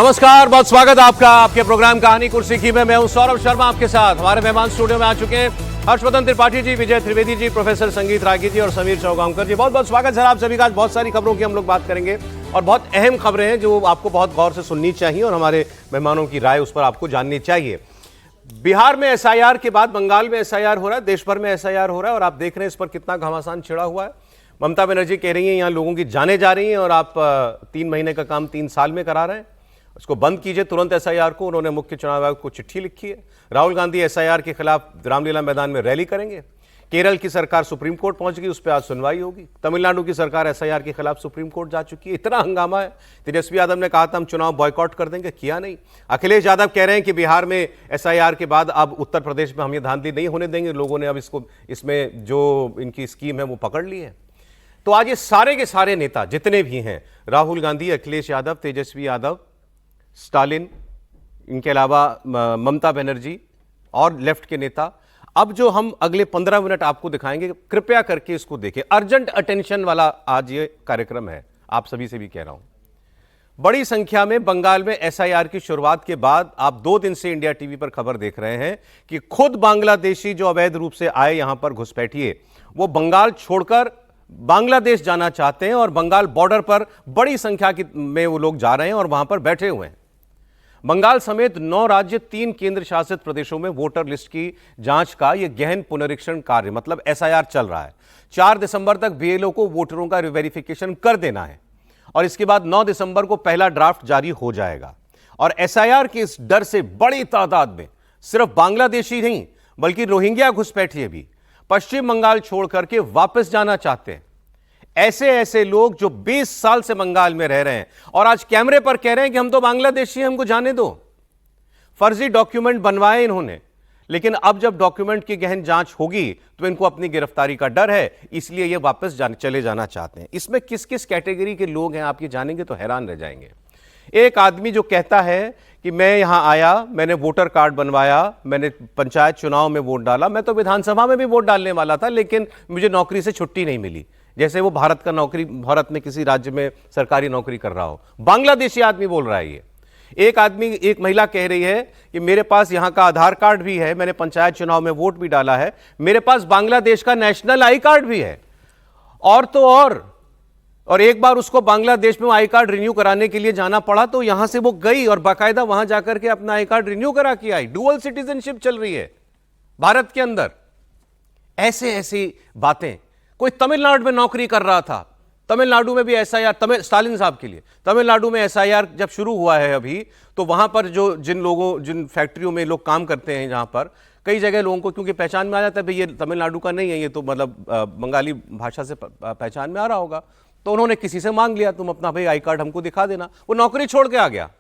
नमस्कार, बहुत स्वागत है आपका आपके प्रोग्राम कहानी कुर्सी की में। मैं हूं सौरभ शर्मा आपके साथ। हमारे मेहमान स्टूडियो में आ चुके हैं हर्षवर्धन त्रिपाठी जी, विजय त्रिवेदी जी, प्रोफेसर संगीत रागी जी और समीर चौगांवकर जी। बहुत बहुत स्वागत सर आप सभी का। बहुत सारी खबरों की हम लोग बात करेंगे और बहुत अहम खबरें हैं जो आपको बहुत गौर से सुननी चाहिए और हमारे मेहमानों की राय उस पर आपको जाननी चाहिए। बिहार में एसआईआर के बाद बंगाल में एसआईआर हो रहा है, देश भर में एसआईआर हो रहा है और आप देख रहे हैं इस पर कितना घमासान छिड़ा हुआ है। ममता बनर्जी कह रही हैं यहाँ लोगों की जानें जा रही हैं और आप 3 महीने का काम 3 साल में करा रहे हैं, उसको बंद कीजिए तुरंत एसआईआर को। उन्होंने मुख्य चुनाव आयोग को चिट्ठी लिखी है। राहुल गांधी एसआईआर के खिलाफ रामलीला मैदान में रैली करेंगे। केरल की सरकार सुप्रीम कोर्ट पहुंच गई, उस पर आज सुनवाई होगी। तमिलनाडु की सरकार एसआईआर के खिलाफ सुप्रीम कोर्ट जा चुकी है। इतना हंगामा है। तेजस्वी यादव ने कहा था हम चुनाव बॉयकॉट कर देंगे, किया नहीं। अखिलेश यादव कह रहे हैं कि बिहार में एसआईआर के बाद अब उत्तर प्रदेश में हम ये धांधली नहीं होने देंगे, लोगों ने अब इसमें जो इनकी स्कीम है वो पकड़ ली है। तो आज ये सारे के सारे नेता जितने भी हैं, राहुल गांधी, अखिलेश यादव, तेजस्वी यादव, स्टालिन, इनके अलावा ममता बनर्जी और लेफ्ट के नेता, अब जो हम अगले 15 मिनट आपको दिखाएंगे, कृपया करके इसको देखें। अर्जेंट अटेंशन वाला आज ये कार्यक्रम है, आप सभी से भी कह रहा हूं। बड़ी संख्या में बंगाल में एसआईआर की शुरुआत के बाद आप 2 दिन से इंडिया टीवी पर खबर देख रहे हैं कि खुद बांग्लादेशी जो अवैध रूप से आए यहां पर घुसपैठिए, वो बंगाल छोड़कर बांग्लादेश जाना चाहते हैं और बंगाल बॉर्डर पर बड़ी संख्या में वो लोग जा रहे हैं और वहां पर बैठे हुए हैं। बंगाल समेत 9 राज्य, 3 केंद्र शासित प्रदेशों में वोटर लिस्ट की जांच का यह गहन पुनरीक्षण कार्य मतलब एसआईआर चल रहा है। 4 दिसंबर तक बीएलओ को वोटरों का वेरिफिकेशन कर देना है और इसके बाद 9 दिसंबर को पहला ड्राफ्ट जारी हो जाएगा। और एसआईआर के इस डर से बड़ी तादाद में सिर्फ बांग्लादेशी नहीं बल्कि रोहिंग्या घुसपैठिए भी पश्चिम बंगाल छोड़ करके वापस जाना चाहते हैं। ऐसे लोग जो 20 साल से बंगाल में रह रहे हैं और आज कैमरे पर कह रहे हैं कि हम तो बांग्लादेशी हैं, हमको जाने दो। फर्जी डॉक्यूमेंट बनवाए इन्होंने, लेकिन अब जब डॉक्यूमेंट की गहन जांच होगी तो इनको अपनी गिरफ्तारी का डर है, इसलिए ये वापस चले जाना चाहते हैं। इसमें किस किस कैटेगरी के लोग हैं आप ये जानेंगे तो हैरान रह जाएंगे। एक आदमी जो कहता है कि मैं यहां आया, मैंने वोटर कार्ड बनवाया, मैंने पंचायत चुनाव में वोट डाला, मैं तो विधानसभा में भी वोट डालने वाला था लेकिन मुझे नौकरी से छुट्टी नहीं मिली। जैसे वो भारत में किसी राज्य में सरकारी नौकरी कर रहा हो। बांग्लादेशी आदमी बोल रहा है ये। एक महिला कह रही है कि मेरे पास यहां का आधार कार्ड भी है, मैंने पंचायत चुनाव में वोट भी डाला है, मेरे पास बांग्लादेश का नेशनल आई कार्ड भी है। और तो और एक बार उसको बांग्लादेश में आई कार्ड रिन्यू कराने के लिए जाना पड़ा तो यहां से वो गई और बाकायदा वहां जाकर के अपना आई कार्ड रिन्यू करा के आई। डुअल सिटीजनशिप चल रही है भारत के अंदर। ऐसी बातें। कोई तमिलनाडु में नौकरी कर रहा था, तमिलनाडु में भी एसआईआर, स्टालिन साहब के लिए तमिलनाडु में एसआईआर जब शुरू हुआ है अभी, तो वहां पर जो जिन फैक्ट्रियों में लोग काम करते हैं, जहां पर कई जगह लोगों को क्योंकि पहचान में आ जाता है भाई ये तमिलनाडु का नहीं है, ये तो मतलब बंगाली भाषा से पहचान में आ रहा होगा, तो उन्होंने किसी से मांग लिया तुम अपना भाई आई कार्ड हमको दिखा देना। वो नौकरी छोड़ के आ गया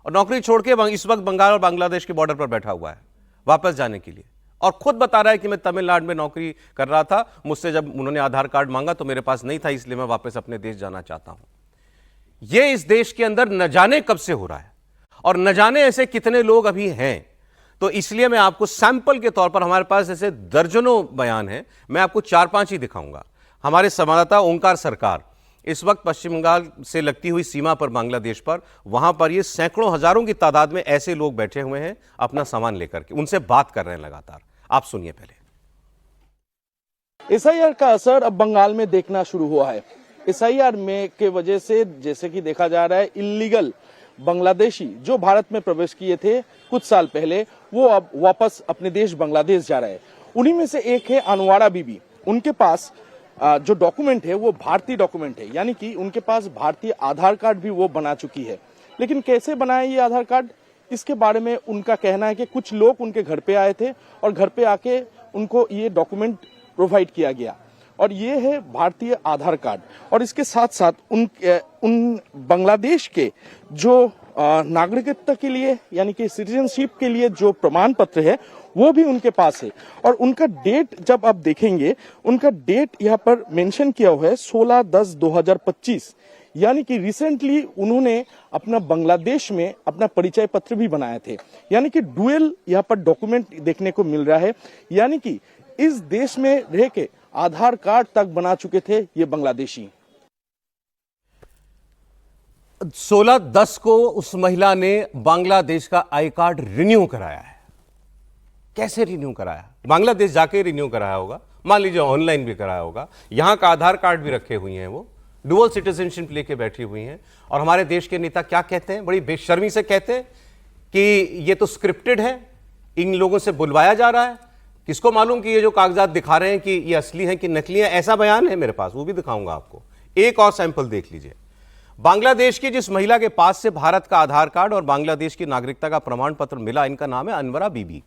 और नौकरी छोड़ के इस वक्त बंगाल और बांग्लादेश के बॉर्डर पर बैठा हुआ है वापस जाने के लिए और खुद बता रहा है कि मैं तमिलनाडु में नौकरी कर रहा था, मुझसे जब उन्होंने आधार कार्ड मांगा तो मेरे पास नहीं था, इसलिए मैं वापस अपने देश जाना चाहता हूं। यह इस देश के अंदर न जाने कब से हो रहा है और न जाने ऐसे कितने लोग अभी हैं। तो इसलिए मैं आपको सैंपल के तौर पर, हमारे पास ऐसे दर्जनों बयान हैं, मैं आपको 4-5 ही दिखाऊंगा। हमारे संवाददाता ओंकार सरकार इस वक्त पश्चिम बंगाल से लगती हुई सीमा पर बांग्लादेश पर, वहां पर ये सैकड़ों हजारों की तादाद में ऐसे लोग बैठे हुए हैं अपना सामान लेकर के, उनसे बात कर रहे हैं लगातार। आप सुनिए पहले। एसआईआर का असर अब बंगाल में देखना शुरू हुआ है। एसआईआर में के वजह से जैसे कि देखा जा रहा है, इल्लीगल बांग्लादेशी जो भारत में प्रवेश किए थे कुछ साल पहले, वो अब वापस अपने देश बांग्लादेश जा रहे हैं। उन्हीं में से एक है अनवारा बीबी। उनके पास जो डॉक्यूमेंट है वो भारतीय डॉक्यूमेंट है, यानी कि उनके पास भारतीय आधार कार्ड भी वो बना चुकी है। लेकिन कैसे बनाए ये आधार कार्ड, इसके बारे में उनका कहना है कि कुछ लोग उनके घर पे आए थे और घर पे आके उनको ये डॉक्यूमेंट प्रोवाइड किया गया और ये है भारतीय आधार कार्ड। और इसके साथ साथ उन बांग्लादेश के जो नागरिकता के लिए यानी कि सिटीजनशिप के लिए जो प्रमाण पत्र है वो भी उनके पास है। और उनका डेट जब आप देखेंगे, उनका डेट यहाँ पर मेंशन किया हुआ है 16/10/2025, यानी कि रिसेंटली उन्होंने अपना बांग्लादेश में अपना परिचय पत्र भी बनाए थे। यानी कि डुअल यहाँ पर डॉक्यूमेंट देखने को मिल रहा है, यानी कि इस देश में रह के आधार कार्ड तक बना चुके थे ये बांग्लादेशी। 16/10 को उस महिला ने बांग्लादेश का आई कार्ड रिन्यू कराया है। कैसे रिन्यू कराया? बांग्लादेश जाके रिन्यू कराया होगा, मान लीजिए ऑनलाइन भी कराया होगा, यहां का आधार कार्ड भी रखे हुए हैं, वो डुअल सिटीजनशिप लेके बैठी हुई हैं। और हमारे देश के नेता क्या कहते हैं, बड़ी बेशर्मी से कहते हैं कि ये तो स्क्रिप्टेड है, इन लोगों से बुलवाया जा रहा है। किसको मालूम कि ये जो कागजात दिखा रहे हैं कि ये असली हैं कि नकली हैं? ऐसा बयान है मेरे पास, वो भी दिखाऊंगा आपको। एक और सैंपल देख लीजिए। बांग्लादेश की जिस महिला के पास से भारत का आधार कार्ड और बांग्लादेश की नागरिकता का प्रमाण पत्र मिला, इनका नाम है अनवरा बीबी।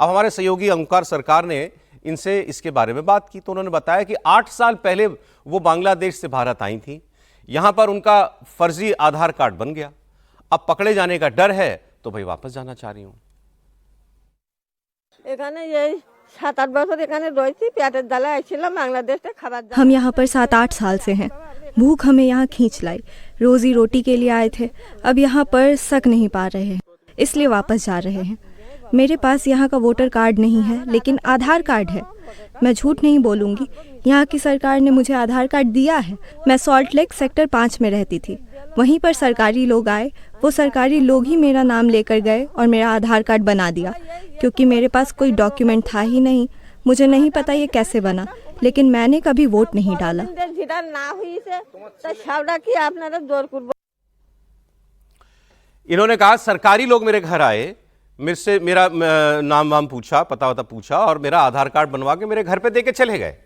अब हमारे सहयोगी ओंकार सरकार ने इनसे इसके बारे में बात की तो उन्होंने बताया कि 8 साल पहले वो बांग्लादेश से भारत आई थी, यहां पर उनका फर्जी आधार कार्ड बन गया, अब पकड़े जाने का डर है तो भाई वापस जाना चाह रही हूं। हम यहाँ पर 7-8 साल से हैं। भूख हमें यहाँ खींच लाई, रोजी रोटी के लिए आए थे, अब यहाँ पर सक नहीं पा रहे हैं, इसलिए वापस जा रहे हैं। मेरे पास यहाँ का वोटर कार्ड नहीं है, लेकिन आधार कार्ड है। मैं झूठ नहीं बोलूँगी, यहाँ की सरकार ने मुझे आधार कार्ड दिया है। मैं सॉल्ट लेक सेक्टर 5 में रहती थी, वहीं पर सरकारी लोग आए, वो सरकारी लोग ही मेरा नाम लेकर गए और मेरा आधार कार्ड बना दिया, क्योंकि मेरे पास कोई डॉक्यूमेंट था ही नहीं। मुझे नहीं पता ये कैसे बना, लेकिन मैंने कभी वोट नहीं डाला। इन्होंने कहा सरकारी लोग मेरे घर आए, मेरे से मेरा नाम वाम पूछा, पता वता पूछा और मेरा आधार कार्ड बनवा के मेरे घर पे देके चले गए।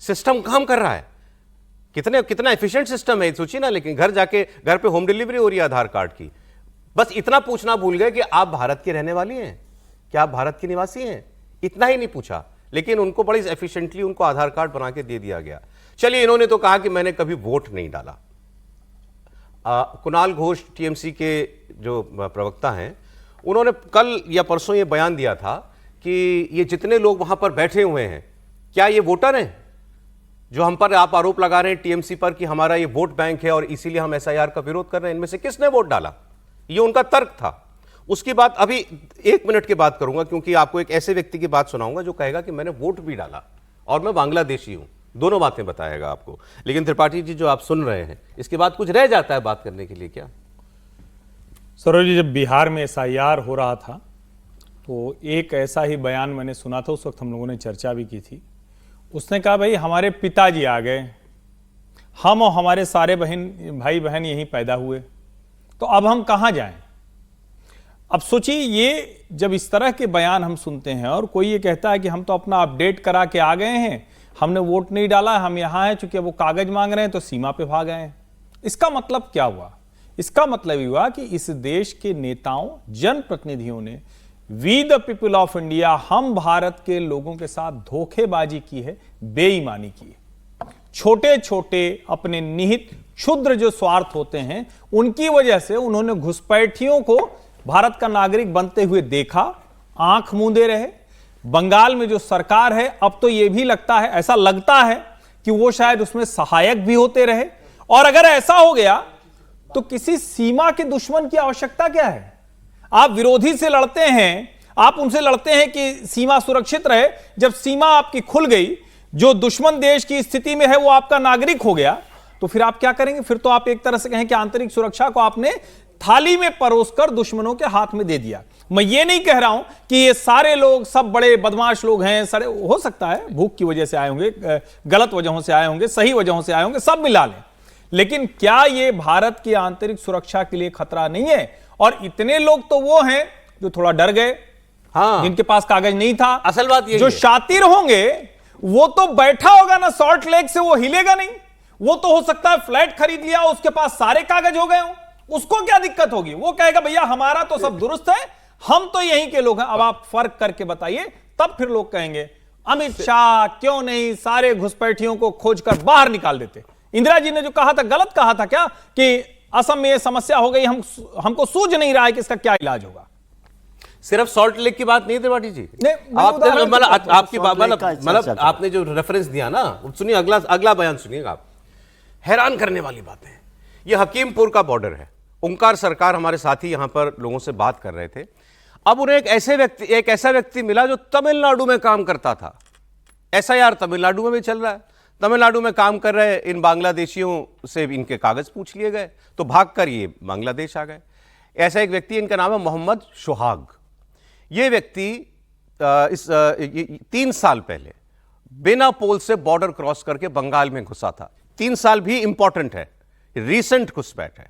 सिस्टम काम कर रहा है, कितना एफिशिएंट सिस्टम है सोचिए ना। लेकिन घर जाके घर पे होम डिलीवरी हो रही है आधार कार्ड की। बस इतना पूछना भूल गए कि आप भारत के रहने वाली हैं, क्या आप भारत के निवासी हैं, इतना ही नहीं पूछा, लेकिन उनको बड़ी एफिशिएंटली उनको आधार कार्ड बना के दे दिया गया। चलिए, इन्होंने तो कहा कि मैंने कभी वोट नहीं डाला। कुणाल घोष टीएमसी के जो प्रवक्ता हैं, उन्होंने कल या परसों ये बयान दिया था कि ये जितने लोग वहां पर बैठे हुए हैं, क्या ये वोटर हैं? जो हम पर आप आरोप लगा रहे हैं टीएमसी पर कि हमारा ये वोट बैंक है और इसीलिए हम एसआईआर का विरोध कर रहे हैं, इनमें से किसने वोट डाला? ये उनका तर्क था। उसकी बात अभी 1 मिनट की बात करूंगा, क्योंकि आपको एक ऐसे व्यक्ति की बात सुनाऊंगा जो कहेगा कि मैंने वोट भी डाला और मैं बांग्लादेशी हूं। दोनों बातें बताएगा आपको। लेकिन त्रिपाठी जी, जो आप सुन रहे हैं, इसके बाद कुछ रह जाता है बात करने के लिए क्या? सरोज जी, जब बिहार में एसआईआर हो रहा था तो एक ऐसा ही बयान मैंने सुना था, उस वक्त हम लोगों ने चर्चा भी की थी। उसने कहा भाई हमारे पिताजी आ गए, हम और हमारे सारे भाई बहन यहीं पैदा हुए, तो अब हम कहाँ जाएं? अब सोचिए, ये जब इस तरह के बयान हम सुनते हैं और कोई ये कहता है कि हम तो अपना अपडेट करा के आ गए हैं, हमने वोट नहीं डाला, हम यहाँ हैं, चूंकि वो कागज मांग रहे हैं तो सीमा पे भाग गए हैं। इसका मतलब क्या हुआ? इसका मतलब हुआ कि इस देश के नेताओं, जनप्रतिनिधियों ने we the people of India, हम भारत के लोगों के साथ धोखेबाजी की है, बेईमानी की है। छोटे छोटे अपने निहित क्षुद्र जो स्वार्थ होते हैं, उनकी वजह से उन्होंने घुसपैठियों को भारत का नागरिक बनते हुए देखा, आंख मूंदे रहे। बंगाल में जो सरकार है, अब तो यह भी लगता है, ऐसा लगता है कि वो शायद उसमें सहायक भी होते रहे। और अगर ऐसा हो गया तो किसी सीमा के दुश्मन की आवश्यकता क्या है? आप विरोधी से लड़ते हैं, आप उनसे लड़ते हैं कि सीमा सुरक्षित रहे। जब सीमा आपकी खुल गई, जो दुश्मन देश की स्थिति में है वो आपका नागरिक हो गया, तो फिर आप क्या करेंगे? फिर तो आप एक तरह से कहें कि आंतरिक सुरक्षा को आपने थाली में परोसकर दुश्मनों के हाथ में दे दिया। मैं ये नहीं कह रहा हूं कि ये सारे लोग सब बड़े बदमाश लोग हैं, सारे हो सकता है भूख की वजह से आए होंगे, गलत वजहों से आए होंगे, सही वजहों से आए होंगे, सब मिला लें। लेकिन क्या ये भारत की आंतरिक सुरक्षा के लिए खतरा नहीं है? और इतने लोग तो वो हैं जो थोड़ा डर गए, हाँ, जिनके पास कागज नहीं था। असल बात ये जो शातिर होंगे वो तो बैठा होगा ना सॉल्ट लेक से, वो हिलेगा नहीं। वो तो हो सकता है फ्लैट खरीद लिया, उसके पास सारे कागज हो गए हों, उसको क्या दिक्कत होगी? वो कहेगा भैया हमारा तो सब दुरुस्त है, हम तो यहीं के लोग हैं। अब आप फर्क करके बताइए, तब फिर लोग कहेंगे अमित शाह क्यों नहीं सारे घुसपैठियों को खोजकर बाहर निकाल देते। इंदिरा जी ने जो कहा था, गलत कहा था क्या कि असम में यह समस्या हो गई, हमको सूझ नहीं रहा है कि इसका क्या इलाज होगा? सिर्फ सॉल्ट लेक की बात नहीं त्रिपाठी जी, आपने जो रेफरेंस दिया ना, सुनिए, अगला बयान सुनिएगा आप। हैरान करने वाली बात है। ये हकीमपुर का बॉर्डर है। ओंकार सरकार हमारे साथी यहां पर लोगों से बात कर रहे थे। अब उन्हें एक ऐसा व्यक्ति मिला जो तमिलनाडु में काम करता था। एसआईआर तमिलनाडु में भी चल रहा है, तमिलनाडु में काम कर रहे इन बांग्लादेशियों से इनके कागज पूछ लिए गए तो भागकर ये बांग्लादेश आ गए। ऐसा एक व्यक्ति, इनका नाम है मोहम्मद सोहाग। ये व्यक्ति 3 साल पहले बिना पोल से बॉर्डर क्रॉस करके बंगाल में घुसा था। 3 साल भी इंपॉर्टेंट है, रिसेंट घुसपैठ है।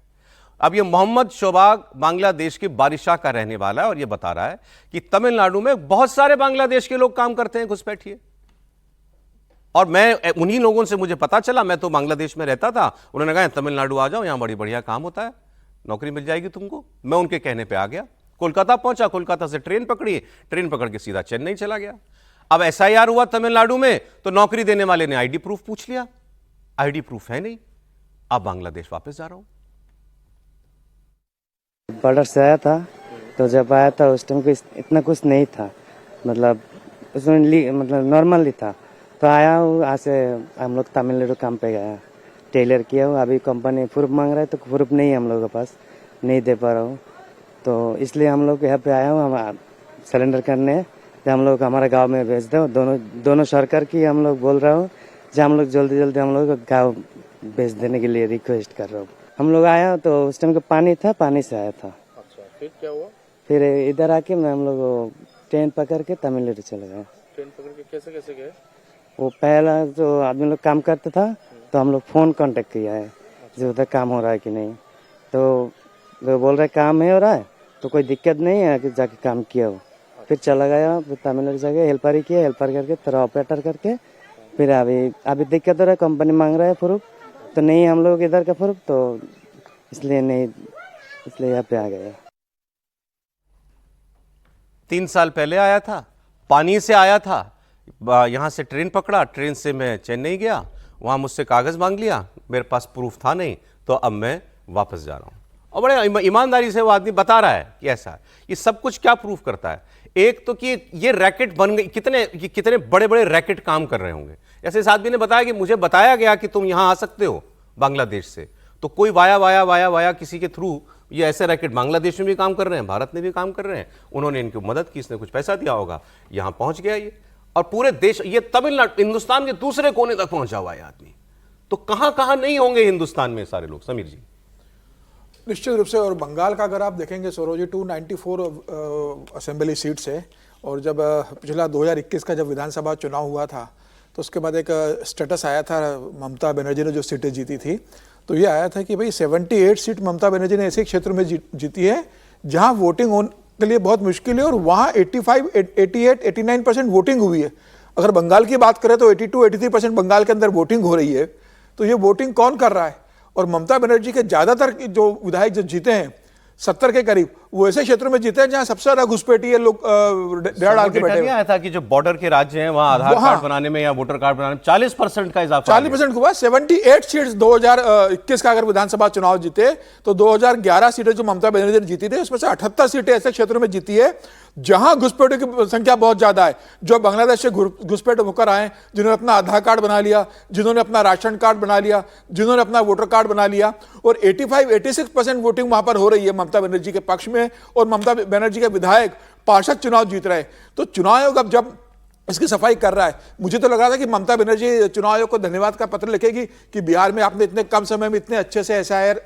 अब ये मोहम्मद सोहाग बांग्लादेश के बारिशा का रहने वाला है और ये बता रहा है कि तमिलनाडु में बहुत सारे बांग्लादेश के लोग काम करते हैं घुसपैठिए। और मैं उन्हीं लोगों से मुझे पता चला, मैं तो बांग्लादेश में रहता था, उन्होंने कहा तमिलनाडु आ जाओ, यहां बड़ी बढ़िया काम होता है, नौकरी मिल जाएगी तुमको। मैं उनके कहने पे आ गया, कोलकाता पहुंचा, कोलकाता से ट्रेन पकड़ी, ट्रेन पकड़ के सीधा चेन्नई चला गया। अब एसआईआर हुआ तमिलनाडु में तो नौकरी देने वाले ने आईडी प्रूफ पूछ लिया, आईडी प्रूफ है नहीं, अब बांग्लादेश वापस जा रहा हूं। बॉर्डर से आया था, तो जब आया था उस टाइम को इतना कुछ नहीं था, मतलब उसमें मतलब नॉर्मली था। तो आया हूँ, यहाँ से हम लोग तमिलनाडु काम पे गया, टेलर किया हूँ। अभी कंपनी प्रूफ मांग रहा है तो प्रूफ नहीं है हम लोग के पास, नहीं दे पा रहा हूँ, तो इसलिए हम लोग यहाँ पे आया हूँ हम सिलेंडर करने। तो हम लोग हमारे गांव में भेज दो, दोनों सरकार की हम लोग बोल रहा हूँ, जो हम लोग जल्दी जल्दी हम लोग गाँव भेज देने के लिए रिक्वेस्ट कर रहा हूँ। हम लोग आया तो उस टाइम का पानी था, पानी से आया था। अच्छा, फिर क्या हुआ? फिर इधर आके मैं हम लोग ट्रेन पकड़ के तमिलनाडु चले गए। ट्रेन पकड़ के कैसे कैसे गए? वो पहला जो आदमी लोग काम करता था तो हम लोग फोन कांटेक्ट किया है जो उधर काम हो रहा है कि नहीं, तो वो बोल रहे काम है हो रहा है तो कोई दिक्कत नहीं है कि जाके काम किया हो। फिर चला गया, फिर तमिलनाडु जगह हेल्पर ही किया, हेल्पर करके तरह ऑपरेटर करके। फिर अभी दिक्कत हो रहा है, कंपनी मांग रहा है प्रूफ, तो नहीं हम लोग इधर का प्रूफ, तो इसलिए नहीं, इसलिए यहाँ पे आ गया। 3 साल पहले आया था, पानी से आया था, यहां से ट्रेन पकड़ा, ट्रेन से मैं चेन्नई गया, वहां मुझसे कागज मांग लिया, मेरे पास प्रूफ था नहीं, तो अब मैं वापस जा रहा हूं। और बड़े ईमानदारी से वो आदमी बता रहा है कि ऐसा है। ये सब कुछ क्या प्रूफ करता है? एक तो कि ये रैकेट बन गई, कितने बड़े बड़े रैकेट काम कर रहे होंगे। जैसे इस आदमी ने बताया कि मुझे बताया गया कि तुम यहां आ सकते हो बांग्लादेश से, तो कोई वाया किसी के थ्रू ये ऐसे रैकेट बांग्लादेश में भी काम कर रहे हैं, भारत में भी काम कर रहे हैं। उन्होंने इनकी मदद की, इसने कुछ पैसा दिया होगा, यहां पहुंच गया ये, और पूरे देश, ये तमिलनाडु हिंदुस्तान के दूसरे कोने तक पहुंचा हुआ है आदमी। तो कहां कहां नहीं होंगे हिंदुस्तान में सारे लोग? समीर जी। निश्चित रूप से। और बंगाल का अगर आप देखेंगे सौरभ जी, 294 असेंबली सीट्स है, और जब पिछला 2021 का जब विधानसभा चुनाव हुआ था तो उसके बाद एक स्टेटस आया था, ममता बनर्जी ने जो सीटें जीती थी, तो ये आया था कि भाई 78 सीट ममता बनर्जी ने ऐसे क्षेत्र में जीती है जहां वोटिंग के लिए बहुत मुश्किल है, और वहां 85, 88, 89% वोटिंग हुई है। अगर बंगाल की बात करें तो 82, 83% बंगाल के अंदर वोटिंग हो रही है। तो ये वोटिंग कौन कर रहा है? और ममता बनर्जी के ज्यादातर जो विधायक जो जीते हैं 70 के करीब, वो ऐसे क्षेत्रों में जीते हैं जहां सबसे ज्यादा घुसपैठिए लोग डेढ़ डाल के बैठे आया था कि जो बॉर्डर के राज्य हैं वहां आधार कार्ड बनाने में या वोटर कार्ड बनाने में 40% का इजाफा, 40% हुआ। 78 सीट्स 2021 का अगर विधानसभा चुनाव जीते तो 2011 सीटें जो ममता बनर्जी ने जीती थी, उसमें से 78 सीटें ऐसे क्षेत्रों में जीती है जहां घुसपैठों की संख्या बहुत ज्यादा है, जो बांग्लादेश से घुसपैठ होकर आए, जिन्होंने अपना आधार कार्ड बना लिया, जिन्होंने अपना राशन कार्ड बना लिया, जिन्होंने अपना वोटर कार्ड बना लिया, और 85, 86% वोटिंग वहां पर हो रही है ममता बनर्जी के पक्ष में, और ममता बनर्जी के विधायक पार्षद चुनाव जीत रहे हैं। तो चुनाव आयोग अब जब इसकी सफाई कर रहा है, मुझे तो लग रहा था कि ममता बनर्जी चुनाव आयोग को धन्यवाद का पत्र लिखेगी कि बिहार में आपने इतने कम समय में इतने अच्छे से एसआईआर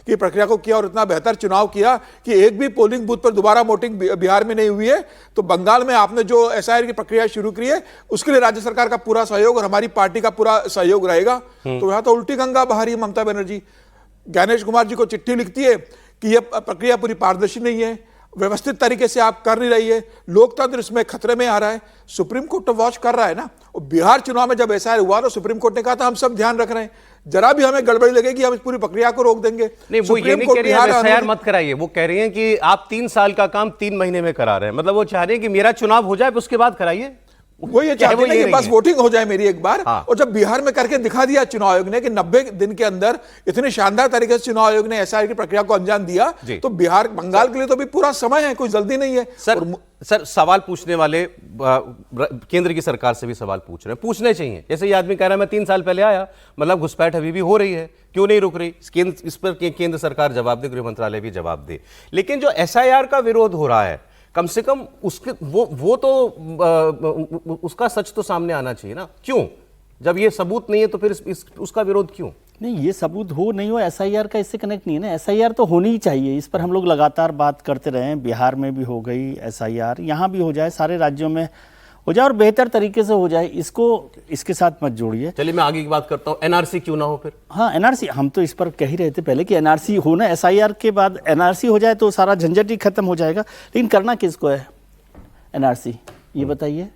की प्रक्रिया को किया और इतना बेहतर चुनाव किया कि एक भी पोलिंग बूथ पर दोबारा वोटिंग बिहार में नहीं हुई है। तो बंगाल में आपने जो एसआईआर की प्रक्रिया शुरू की है उसके लिए राज्य सरकार का पूरा सहयोग और हमारी पार्टी का पूरा सहयोग रहेगा। तो यहां तो उल्टी गंगा बहा रही है ममता बनर्जी। ज्ञानेश कुमार जी को चिट्ठी लिखती है कि यह प्रक्रिया पूरी पारदर्शी नहीं है, व्यवस्थित तरीके से आप कर नहीं रही है, लोकतंत्र इसमें खतरे में आ रहा है। सुप्रीम कोर्ट तो वॉच कर रहा है ना। और बिहार चुनाव में जब ऐसा हुआ तो सुप्रीम कोर्ट ने कहा था हम सब ध्यान रख रहे हैं, जरा भी हमें गड़बड़ी लगेगी हम इस पूरी प्रक्रिया को रोक देंगे। नहीं, वो ये नहीं कह रही है एसआईआर मत कराइए, वो कह रही हैं कि आप 3 साल का काम 3 महीने में करा रहे हैं। मतलब वो चाह रहे हैं कि मेरा चुनाव हो जाए उसके बाद कराइए। वो ये चाहते हैं कि बस वोटिंग हो जाए मेरी एक बार। हाँ। और जब बिहार में करके दिखा दिया चुनाव आयोग ने कि 90 दिन के अंदर इतने शानदार तरीके से चुनाव आयोग ने एसआईआर की प्रक्रिया को अंजाम दिया, तो बिहार बंगाल के लिए तो भी पूरा समय है, कोई जल्दी नहीं है। सर सवाल पूछने वाले केंद्र की सरकार से भी सवाल पूछ रहे हैं, पूछने चाहिए। जैसे ये आदमी कह रहा है मैं 3 साल पहले आया, मतलब घुसपैठ अभी भी हो रही है, क्यों नहीं रुक रही? इस पर केंद्र सरकार जवाब दे, गृह मंत्रालय भी जवाब दे। लेकिन जो एसआईआर का विरोध हो रहा है, कम से कम उसके वो तो उसका सच तो सामने आना चाहिए ना। क्यों? जब ये सबूत नहीं है तो फिर उसका विरोध क्यों? नहीं, ये सबूत हो नहीं हो, एसआईआर का इससे कनेक्ट नहीं है ना। एसआईआर तो होनी ही चाहिए, इस पर हम लोग लगातार बात करते रहे हैं। बिहार में भी हो गई एसआईआर, यहाँ भी हो जाए, सारे राज्यों में हो जाए और बेहतर तरीके से हो जाए। इसको इसके साथ मत जोड़िए। चलिए मैं आगे की बात करता हूँ, एनआरसी क्यों ना हो फिर? हाँ, एनआरसी, हम तो इस पर कह ही रहे थे पहले कि एनआरसी हो ना, एसआईआर के बाद एनआरसी हो जाए तो सारा झंझट ही खत्म हो जाएगा। लेकिन करना किसको है एनआरसी, ये बताइए।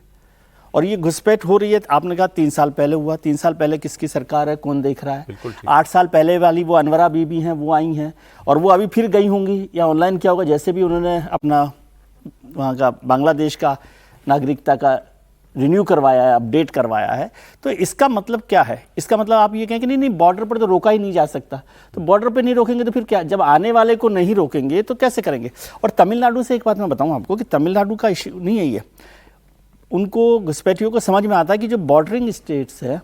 और ये घुसपैठ हो रही है, आपने कहा 3 साल पहले हुआ, 3 साल पहले किसकी सरकार है, कौन देख रहा है? 8 साल पहले वाली वो अनवरा बीबी हैं, वो आई हैं और वो अभी फिर गई होंगी, या ऑनलाइन क्या होगा, जैसे भी उन्होंने अपना वहाँ का बांग्लादेश का नागरिकता का रिन्यू करवाया है, अपडेट करवाया है। तो इसका मतलब क्या है? इसका मतलब आप ये कहें कि नहीं बॉर्डर पर तो रोका ही नहीं जा सकता। तो बॉर्डर पर नहीं रोकेंगे तो फिर क्या, जब आने वाले को नहीं रोकेंगे तो कैसे करेंगे? और तमिलनाडु से एक बात मैं बताऊँ आपको कि तमिलनाडु का इश्यू नहीं है ये, उनको घुसपैठियों को समझ में आता है कि जो बॉर्डरिंग स्टेट्स है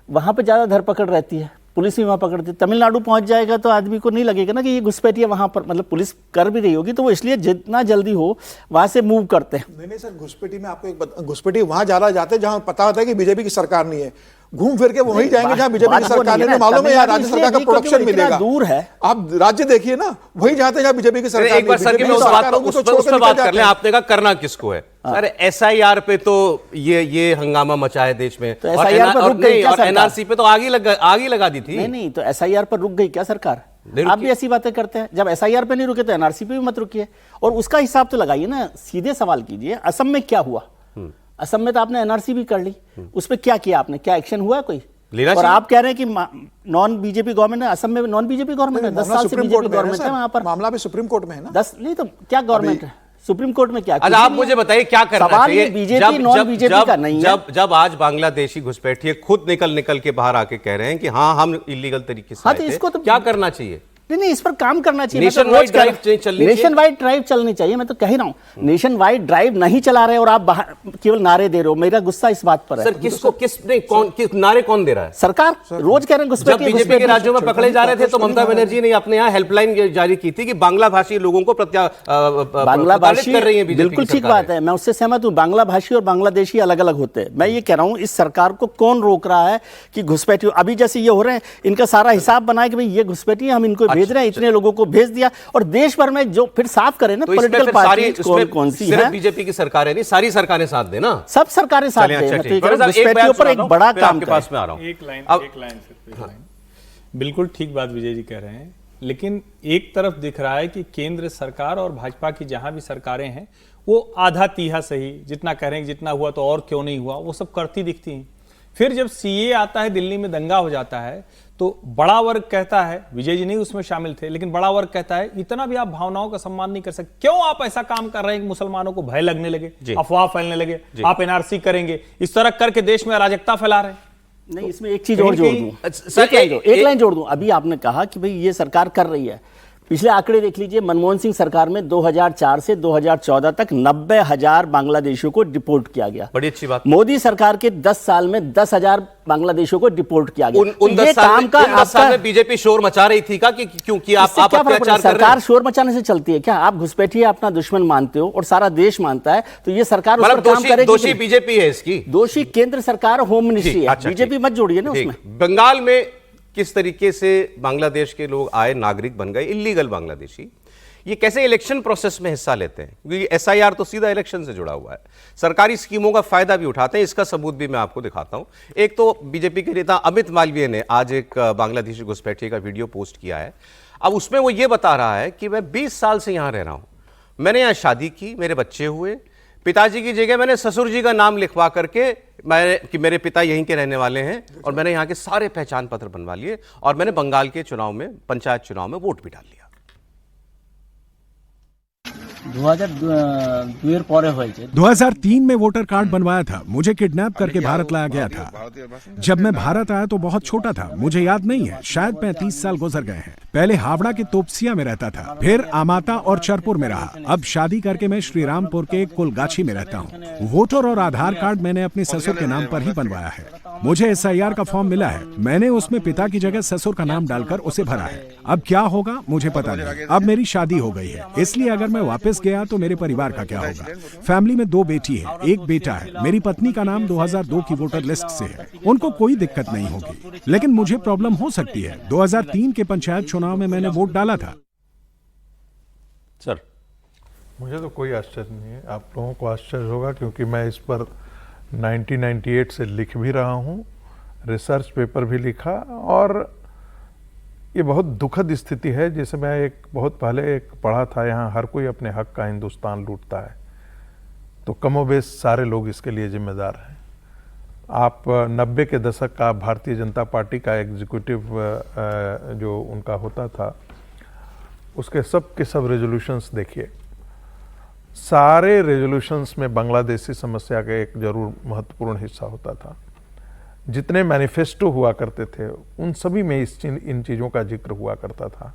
वहाँ पे ज़्यादा धरपकड़ रहती है, पुलिस भी वहाँ पकड़ती है। तमिलनाडु पहुँच जाएगा तो आदमी को नहीं लगेगा ना कि ये घुसपैठिया वहाँ पर, मतलब पुलिस कर भी रही होगी, तो वो इसलिए जितना जल्दी हो वहाँ से मूव करते हैं। नहीं सर, घुसपैठी में आपको एक घुसपैठी वहां ज्यादा जाते हैं जहां पता होता है कि बीजेपी की सरकार नहीं है, घूम फिर के वहीं जाएंगे जहां बीजेपी की सरकार नहीं है। मालूम है यार, राज्य सरकार का प्रोडक्शन मिलेगा, दूर है, आप राज्य देखिए ना, वहीं जाते हैं जहाँ बीजेपी की सरकार। एक बार सर की मैं उस पर बात कर लें, आपने कहा करना किसको है? सर एसआईआर पे तो ये हंगामा मचा है देश में, तो एसआईआर पर रुक गई क्या सरकार? एनआरसी पे तो आग ही लगा दी थी। नहीं, तो एसआईआर पर रुक गई क्या सरकार? आप भी ऐसी बातें करते हैं। जब एसआईआर पे नहीं रुके तो एनआरसी पे भी मत रुकिए और उसका हिसाब तो लगाइए ना। सीधे सवाल कीजिए, असम में क्या हुआ? असम में तो आपने एनआरसी भी कर ली, उस पर क्या किया आपने? क्या एक्शन हुआ कोई? और आप कह रहे हैं कि नॉन बीजेपी गवर्नमेंट है, असम में नॉन बीजेपी गवर्नमेंट है, 10 साल से बीजेपी गवर्नमेंट है वहां पर। मामला भी सुप्रीम कोर्ट में है ना। 10 नहीं तो क्या गवर्नमेंट है सुप्रीम कोर्ट में? क्या अच्छा आप मुझे बताइए क्या करना चाहिए? बीजेपी नॉन बीजेपी का नहीं है। जब आज बांग्लादेशी घुसपैठिए खुद निकल के बाहर आके कह रहे हैं कि हाँ हम इलीगल तरीके से, हाँ तो इसको तो क्या करना चाहिए? नहीं, इस पर काम करना चाहिए। नेशन वाइड ड्राइव चलनी चाहिए। नेशन वाइड ड्राइव चलनी चाहिए, मैं तो कह ही रहा हूँ। नेशन वाइड ड्राइव नहीं चला रहे और आप केवल नारे दे रहे हो। मेरा गुस्सा इस बात पर है। सर नारे कौन दे रहा है? सरकार रोज कह रहे हैं। जब बीजेपी के राज्यों में पकड़े जा रहे थे तो ममता बनर्जी ने अपने यहाँ हेल्पलाइन जारी की थी कि बांग्ला भाषी लोगों को बांग्ला भाषी कर रही है। बिल्कुल ठीक बात है, मैं उससे सहमत हूँ। बांग्ला भाषी और बांग्लादेशी अलग अलग होते हैं। मैं ये कह रहा हूँ इस सरकार को कौन रोक रहा है कि घुसपैठियों, अभी जैसे ये हो रहे हैं, इनका सारा हिसाब बनाए कि भाई ये घुसपैठी हम इनको भेज रहे हैं, इतने लोगों को भेज दिया, और देश भर में जो फिर साफ करें ना पॉलिटिकल पार्टी कौन सी है। बीजेपी की सरकार है नहीं, सारी सरकारें साथ देना, सब सरकारें साथ दें। ऊपर एक बड़ा काम के पास में आ रहा हूं। एक लाइन। बिल्कुल ठीक बात विजय जी कह रहे हैं, लेकिन एक तरफ दिख रहा है कि केंद्र सरकार और भाजपा की जहां भी सरकारें हैं वो आधा तीहा सही, जितना कह रहे हैं जितना हुआ तो और क्यों नहीं हुआ, वो सब करती दिखती हैं। फिर जब सीए आता है, दिल्ली में दंगा हो जाता है, तो बड़ा वर्ग कहता है, विजय जी नहीं उसमें शामिल थे, लेकिन बड़ा वर्ग कहता है इतना भी आप भावनाओं का सम्मान नहीं कर सकते। क्यों आप ऐसा काम कर रहे हैं कि मुसलमानों को भय लगने लगे, अफवाह फैलने लगे, आप एनआरसी करेंगे, इस तरह करके देश में अराजकता फैला रहे हैं। नहीं, इसमें एक चीज और जोड़ दूं, एक लाइन जोड़ दूं। अभी आपने कहा कि भाई ये सरकार कर रही है, पिछले आंकड़े देख लीजिए। मनमोहन सिंह सरकार में 2004 से 2014 तक 90,000 बांग्लादेशियों को डिपोर्ट किया गया। बड़ी अच्छी बात। मोदी सरकार के 10 साल में 10,000 बांग्लादेशियों को डिपोर्ट किया गया। उन 10 साल में बीजेपी शोर मचा रही थी का कि क्योंकि आप अत्याचार कर रहे हैं? सरकार शोर मचाने से चलती है क्या? आप घुसपैठिए अपना दुश्मन मानते हो और सारा देश मानता है, तो ये सरकार उस पर काम करेगी। दोषी बीजेपी है इसकी, दोषी केंद्र सरकार, होम मिनिस्ट्री है। बीजेपी मत जोड़िए ना उसमें। बंगाल में किस तरीके से बांग्लादेश के लोग आए, नागरिक बन गए, इलीगल बांग्लादेशी, ये कैसे इलेक्शन प्रोसेस में हिस्सा लेते हैं? क्योंकि एसआईआर तो सीधा इलेक्शन से जुड़ा हुआ है, सरकारी स्कीमों का फायदा भी उठाते हैं। इसका सबूत भी मैं आपको दिखाता हूं। एक तो बीजेपी के नेता अमित मालवीय ने आज एक बांग्लादेशी घुसपैठिए का वीडियो पोस्ट किया है। अब उसमें वो ये बता रहा है कि मैं 20 साल से यहां रह रहा हूं, मैंने यहां शादी की, मेरे बच्चे हुए, पिताजी की जगह मैंने ससुर जी का नाम लिखवा करके कि मेरे पिता यहीं के रहने वाले हैं, और मैंने यहाँ के सारे पहचान पत्र बनवा लिए, और मैंने बंगाल के चुनाव में, पंचायत चुनाव में वोट भी डाल लिया। 2003 में वोटर कार्ड बनवाया था। मुझे किडनैप करके भारत लाया गया था। जब मैं भारत आया तो बहुत छोटा था, मुझे याद नहीं है, शायद 35 साल गुजर गए हैं। पहले हावड़ा के तोपसिया में रहता था, फिर आमाता और चरपुर में रहा। अब शादी करके मैं श्रीरामपुर के कुलगाछी में रहता हूँ। वोटर और आधार कार्ड मैंने अपने ससुर के नाम पर ही बनवाया है। मुझे SIR का फॉर्म मिला है, मैंने उसमें पिता की जगह ससुर का नाम डालकर उसे भरा है। अब क्या होगा मुझे पता नहीं। अब मेरी शादी हो गई है, इसलिए अगर मैं वापस गया तो मेरे परिवार का क्या होगा। फैमिली में 2 बेटी है, 1 बेटा है। मेरी पत्नी का नाम 2002 की वोटर लिस्ट से है, उनको कोई दिक्कत नहीं होगी, लेकिन मुझे प्रॉब्लम हो सकती है। 2003 के पंचायत चुनाव में मैंने वोट डाला था। सर, मुझे तो कोई आश्चर्य नहीं है, आप लोगों को आश्चर्य होगा क्योंकि मैं इस पर 1998 से लिख भी रहा हूँ, रिसर्च पेपर भी लिखा, और ये बहुत दुखद स्थिति है। जैसे मैं एक बहुत पहले एक पढ़ा था, यहाँ हर कोई अपने हक का हिंदुस्तान लूटता है, तो कमोबेश सारे लोग इसके लिए जिम्मेदार हैं। आप 90 के दशक का भारतीय जनता पार्टी का एग्जीक्यूटिव जो उनका होता था, उसके सब के सब रेजोल्यूशंस देखिए, सारे रेजोल्यूशंस में बांग्लादेशी समस्या का एक जरूर महत्वपूर्ण हिस्सा होता था। जितने मैनिफेस्टो हुआ करते थे उन सभी में इन चीज़ों का जिक्र हुआ करता था।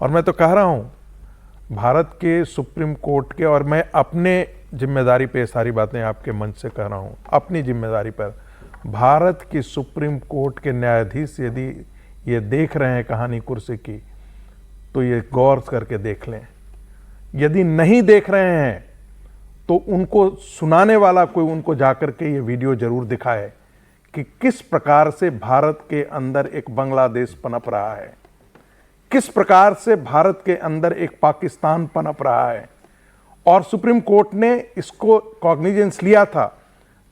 और मैं तो कह रहा हूँ, भारत के सुप्रीम कोर्ट के, और मैं अपने जिम्मेदारी पे सारी बातें आपके मंच से कह रहा हूँ, अपनी जिम्मेदारी पर, भारत की सुप्रीम कोर्ट के न्यायाधीश यदि ये देख रहे हैं कहानी कुर्सी की, तो ये गौर करके देख लें। यदि नहीं देख रहे हैं तो उनको सुनाने वाला कोई उनको जाकर के ये वीडियो जरूर दिखाए कि किस प्रकार से भारत के अंदर एक बांग्लादेश पनप रहा है, किस प्रकार से भारत के अंदर एक पाकिस्तान पनप रहा है। और सुप्रीम कोर्ट ने इसको कॉग्निजेंस लिया था।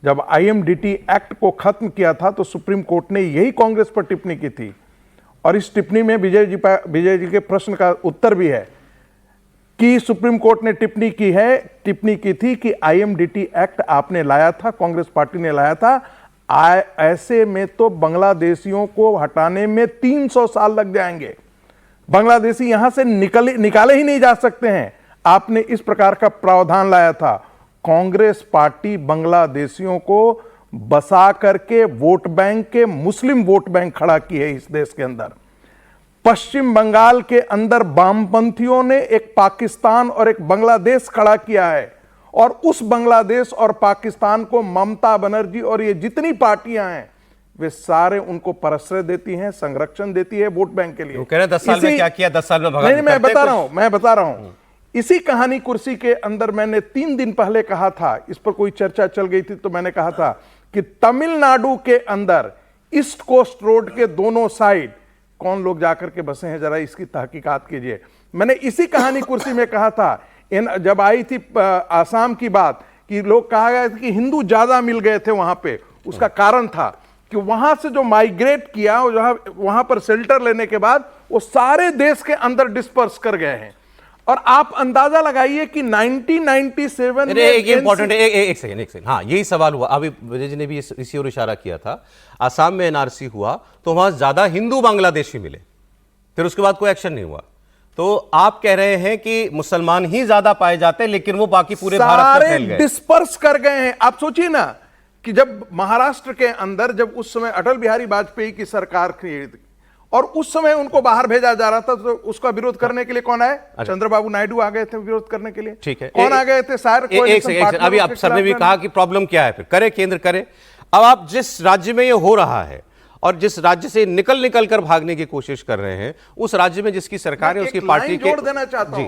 जब IMDT एक्ट को खत्म किया था तो सुप्रीम कोर्ट ने यही कांग्रेस पर टिप्पणी की थी, और इस टिप्पणी में विजय जी के प्रश्न का उत्तर भी है कि सुप्रीम कोर्ट ने टिप्पणी की थी कि IMDT एक्ट आपने लाया था, कांग्रेस पार्टी ने लाया था, ऐसे में तो बांग्लादेशियों को हटाने में 300 साल लग जाएंगे, बांग्लादेशी यहां से निकाले ही नहीं जा सकते हैं। आपने इस प्रकार का प्रावधान लाया था। कांग्रेस पार्टी बांग्लादेशियों को बसा करके वोट बैंक के मुस्लिम वोट बैंक खड़ा की है इस देश के अंदर। पश्चिम बंगाल के अंदर वामपंथियों ने एक पाकिस्तान और एक बांग्लादेश खड़ा किया है, और उस बांग्लादेश और पाकिस्तान को ममता बनर्जी और ये जितनी पार्टियां हैं वे सारे उनको प्रश्रय देती हैं, संरक्षण देती है वोट बैंक के लिए। वो कह रहे हैं 10 साल में क्या किया, 10 साल में भगा। नहीं, मैं बता रहा हूं। इसी कहानी कुर्सी के अंदर मैंने 3 दिन पहले कहा था, इस पर कोई चर्चा चल गई थी, तो मैंने कहा था कि तमिलनाडु के अंदर ईस्ट कोस्ट रोड के दोनों साइड कौन लोग जाकर के बसे हैं, जरा इसकी तहकीकात कीजिए। मैंने इसी कहानी कुर्सी में कहा था, जब आई थी आसाम की बात, कि लोग कहा गया कि हिंदू ज्यादा मिल गए थे वहां पे। उसका कारण था कि वहां से जो माइग्रेट किया, वहां पर शेल्टर लेने के बाद वो सारे देश के अंदर डिस्पर्स कर गए हैं। और आप अंदाजा लगाइए कि 1997 में एक इंपॉर्टेंट, एक सेकंड, हाँ, यही सवाल हुआ। अभी विजय जी ने भी इसी ओर इशारा किया था। आसाम में NRC हुआ तो वहां ज्यादा हिंदू बांग्लादेशी मिले, फिर उसके बाद कोई एक्शन नहीं हुआ। तो आप कह रहे हैं कि मुसलमान ही ज्यादा पाए जाते हैं, लेकिन वो बाकी पूरे भारत में फैल गए, डिस्पर्स कर गए हैं। आप सोचिए ना कि जब महाराष्ट्र के अंदर, जब उस समय अटल बिहारी वाजपेयी की सरकार थी और उस समय उनको बाहर भेजा जा रहा था, तो उसका विरोध करने के लिए कौन आए? चंद्रबाबू नायडू आ गए थे विरोध करने के लिए। ठीक है, कौन आ गए थे? अभी आप सर ने भी कहा कि प्रॉब्लम क्या है, फिर करे केंद्र करे। अब आप जिस राज्य में ये हो रहा है और जिस राज्य से निकल कर भागने की कोशिश कर रहे हैं, उस राज्य में जिसकी सरकार है, उसकी पार्टी के, जोड़ देना चाहता हूं,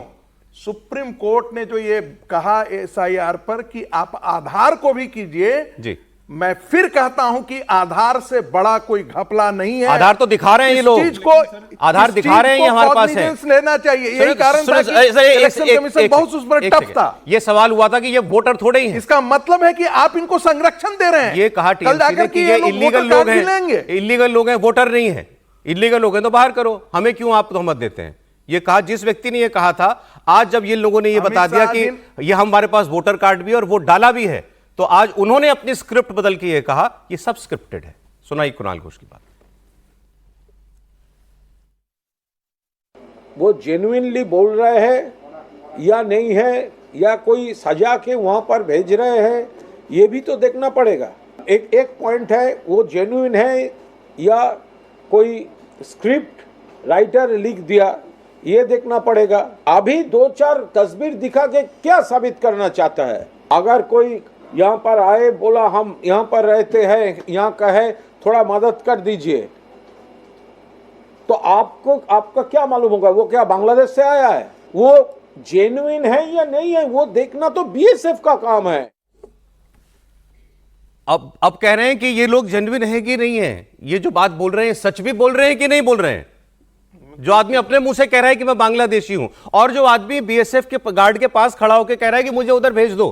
सुप्रीम कोर्ट ने जो ये कहा SIR पर कि आप आधार को भी कीजिए जी, मैं फिर कहता हूं कि आधार से बड़ा कोई घपला नहीं है। आधार तो दिखा रहे हैं ये लोग, चीज को आधार दिखा रहे हैं, ये हमारे पास है, लेना चाहिए। यही कारण था कि इलेक्शन कमीशन बहुत उस पर टफ था। ये सवाल हुआ था कि ये वोटर थोड़े ही हैं। इसका मतलब है कि आप इनको संरक्षण दे रहे हैं। ये कहा TMC ने कि ये इलीगल लोग हैं, इलीगल लोग हैं, वोटर नहीं है। इलीगल लोग हैं तो बाहर करो, हमें क्यों आप तोहमत देते हैं? ये कहा जिस व्यक्ति ने ये कहा था। आज जब ये लोगों ने ये बता दिया कि ये हमारे पास वोटर कार्ड भी है और वोट डाला भी है, तो आज उन्होंने अपनी स्क्रिप्ट बदल के ये कहा ये सब स्क्रिप्टेड है। सुनाई कुणाल घोष की बात। वो जेन्युइनली बोल रहे हैं या नहीं है, या कोई सजा के वहां पर भेज रहे हैं, ये भी तो देखना पड़ेगा। एक पॉइंट है, वो जेन्युइन है या कोई स्क्रिप्ट राइटर लिख दिया, ये देखना पड़ेगा। अभी 2-4 तस्वीर दिखा के क्या साबित करना चाहता है? अगर कोई यहाँ पर आए, बोला हम यहाँ पर रहते हैं, यहाँ का है, थोड़ा मदद कर दीजिए, तो आपको आपका क्या मालूम होगा वो क्या बांग्लादेश से आया है, वो जेन्युइन है या नहीं है, वो देखना तो बीएसएफ का काम है। अब कह रहे हैं कि ये लोग जेन्युइन है कि नहीं है, ये जो बात बोल रहे हैं सच भी बोल रहे हैं कि नहीं बोल रहे हैं? जो आदमी अपने मुंह से कह रहा है कि मैं बांग्लादेशी हूं, और जो आदमी बीएसएफ के गार्ड के पास खड़ा होकर कह रहा है कि मुझे उधर भेज दो,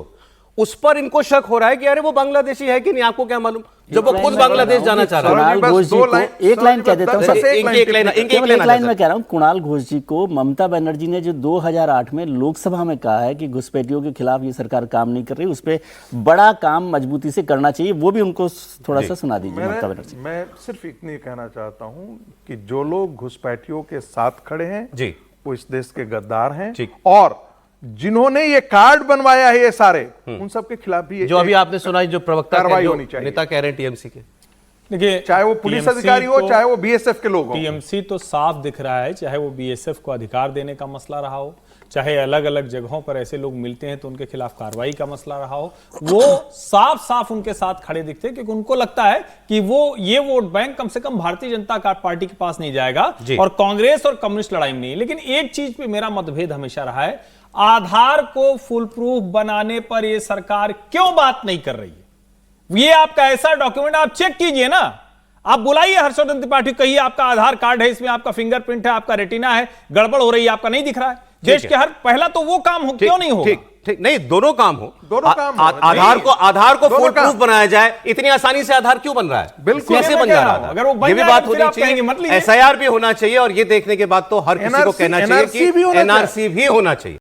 उस पर इनको शक हो रहा है कि अरे वो बांग्लादेशी है कि नहीं। आपको क्या मालूम, जब वो खुद बांग्लादेश जाना चाह रहा है। कुणाल घोष जी को एक लाइन कह देता हूं सर, एक लाइन में कह रहा हूं, कुणाल घोष जी को ममता बनर्जी ने जो 2008 में लोकसभा में कहा है कि घुसपैठियों के खिलाफ ये सरकार काम नहीं कर रही, उस पर बड़ा काम मजबूती से करना चाहिए, वो भी उनको थोड़ा सा सुना दीजिए ममता बनर्जी। मैं सिर्फ इतनी कहना चाहता हूं कि जो लोग घुसपैठियों के साथ खड़े हैं जी, वो इस देश के गद्दार हैं, और जिन्होंने ये कार्ड बनवाया है ये सारे, उन सब के खिलाफ भी जो अभी आपने सुना जो प्रवक्ता कार्रवाई होनी चाहिए। नेता कह रहे हैं टीएमसी के, देखिए चाहे वो पुलिस अधिकारी हो चाहे वो बीएसएफ के लोग हो। टीएमसी तो साफ दिख रहा है, चाहे वो बीएसएफ को अधिकार देने का मसला रहा हो, चाहे अलग अलग जगहों पर ऐसे लोग मिलते हैं तो उनके खिलाफ कार्रवाई का मसला रहा हो, वो साफ साफ उनके साथ खड़े दिखते हैं, क्योंकि उनको लगता है कि वो ये वोट बैंक कम से कम भारतीय जनता पार्टी के पास नहीं जाएगा और कांग्रेस और कम्युनिस्ट लड़ाई में नहीं। लेकिन एक चीज पे मेरा मतभेद हमेशा रहा है, आधार को फुल प्रूफ बनाने पर यह सरकार क्यों बात नहीं कर रही है? ये आपका ऐसा डॉक्यूमेंट आप चेक कीजिए ना, आप बुलाइए हर्षवर्धन त्रिपाठी, कहिए आपका आधार कार्ड है, इसमें आपका फिंगरप्रिंट है, आपका रेटिना है, गड़बड़ हो रही है, आपका नहीं दिख रहा है। देश के हर पहला तो वो काम हो, क्यों नहीं होगा? ठीक नहीं, दोनों काम हो, दोनों काम आधार को फुल प्रूफ बनाया जाए। इतनी आसानी से आधार क्यों बन रहा है? बिल्कुल कैसे बन जा रहा है? अगर वो बन ये भी जाए बात तो फिर होनी आप कहेंगे मत चाहिए, लीजिए। एसआईआर भी होना चाहिए, और ये देखने के बाद तो हर किसी को कहना चाहिए कि एनआरसी भी होना चाहिए।